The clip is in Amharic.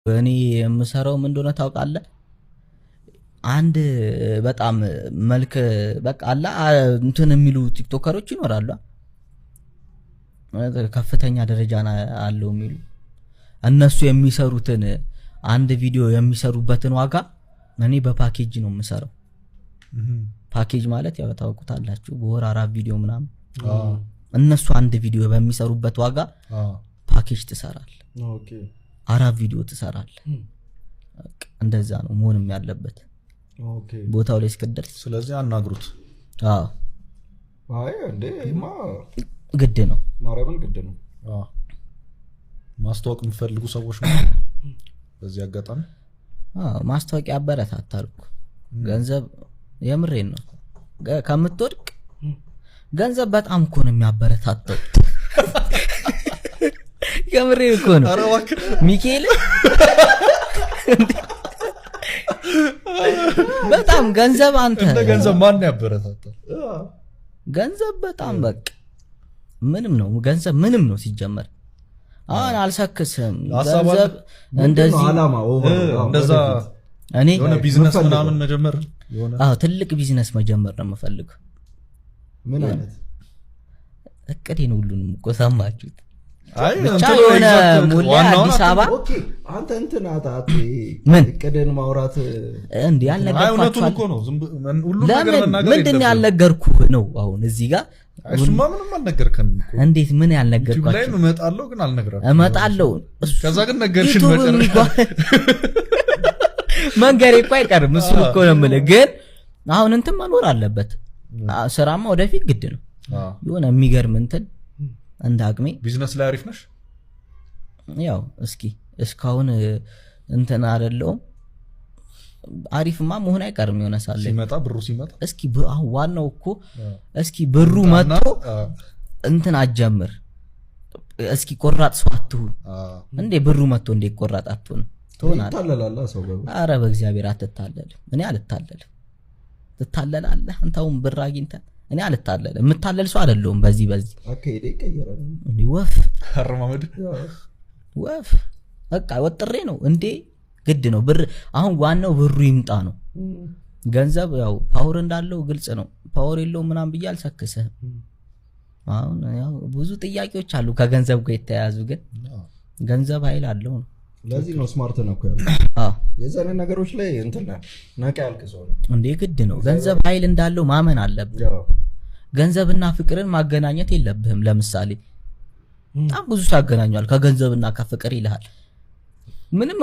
እኔ የምሰራው ምን እንደሆነ ታውቃለህ? አንድ በጣም መልክ በቃ አላ እንትን የሚሉ ቲክቶከሮች ይኖራሉ። ከፍተኛ ደረጃ አለው የሚሉ እነሱ የሚሰሩትን አንድ ቪዲዮ የሚሰሩበትን ዋጋ እኔ በፓኬጅ ነው የምሰራው። ፓኬጅ ማለት ያው ታውቁታላችሁ፣ በወር 4 ቪዲዮ ምናምን እነሱ አንድ ቪዲዮ በሚሰሩበት ዋጋ ፓኬጅ ትሰራለህ። ኦኬ 4 ቪዲዮ ትሰራለህ። እንደዛ ነው መሆንም ያለበት። ኦኬ ቦታው ላይ እስከደርስ ስለዚህ አናግሩት። አይ እንዴማ ግድ ነው፣ ማረብን ግድ ነው። ማስተዋወቅ የሚፈልጉ ሰዎች ነው በዚህ አጋጣሚ ማስተዋወቂያ አበረታታልኩ። ገንዘብ የምሬን ነው ከምትወድቅ ገንዘብ በጣም እኮ ነው የሚያበረታታው። የምሬን እኮ ነው ሚካኤል በጣም ገንዘብ አንተ እንደ ገንዘብ ማን ያበረታታል? ገንዘብ በጣም በቃ ምንም ነው፣ ገንዘብ ምንም ነው ሲጀመር። አሁን አልሰክስም ገንዘብ እንደዚህ አላማ እንደዛ እኔ የሆነ ቢዝነስ ምናምን መጀመር የሆነ ትልቅ ቢዝነስ መጀመር ነው የምፈልገው። ምን አይነት እቅዴን ሁሉንም እኮ ሰማችሁት። አይ ብቻ የሆነ ሙላ አዲስ አበባ ኦኬ አንተ እንትን አጣጥ ምን እቅድን ማውራት እንዴ ያልነገርኳችሁ እኮ ነው። ሁሉ ነገር መናገር ምንድነው ያልነገርኩህ ነው አሁን እዚህ ጋር እሱማ ምንም አልነገርከን እኮ። እንዴት ምን ያልነገርኳችሁ? ላይ እመጣለሁ ግን አልነገርኩም። እመጣለሁ ከዛ ግን ነገርሽን መጨረሻ መንገሬ እኮ አይቀርም። እሱ እኮ ነው የምልህ። ግን አሁን እንትን መኖር አለበት። ስራማ ወደፊት ግድ ነው። የሆነ የሚገርም እንትን እንደ አቅሜ ቢዝነስ ላይ አሪፍ ነሽ? ያው እስኪ እስካሁን እንትን አይደለሁም። አሪፍማ መሆን አይቀርም። የሆነ ሳለ ሲመጣ ብሩ ሲመጣ እስኪ አሁን ዋናው እኮ እስኪ ብሩ መጥቶ እንትን አጀምር። እስኪ ቆራጥ ሰው አትሁን እንዴ! ብሩ መጥቶ እንዴ ቆራጥ አትሁን ታለላላ ሰው ገባ። አረ በእግዚአብሔር አትታለልም። እኔ አልታለልም። ትታለላለህ አንተውን ብር አግኝተህ። እኔ አልታለልም። የምታለል ሰው አይደለሁም። በዚህ አከይዴ ቀየረ እንዴ ወፍ አረማመድ ወፍ በቃ ወጥሬ ነው እንዴ ግድ ነው ብር። አሁን ዋናው ብሩ ይምጣ ነው። ገንዘብ ያው ፓወር እንዳለው ግልጽ ነው። ፓወር የለውም ምናምን ብዬ አልሰክስህም። አሁን ያው ብዙ ጥያቄዎች አሉ ከገንዘብ ጋር የተያያዙ፣ ግን ገንዘብ ኃይል አለው ነው። ለዚህ ነው ስማርት ነው እኮ ያለው። የዛኔ ነገሮች ላይ እንትን ነቃ ያልከሰው እንዴ ግድ ነው። ገንዘብ ኃይል እንዳለው ማመን አለብህ። ገንዘብና ፍቅርን ማገናኘት የለብህም። ለምሳሌ በጣም ብዙ ያገናኛል ከገንዘብና ከፍቅር ይልሃል ምንም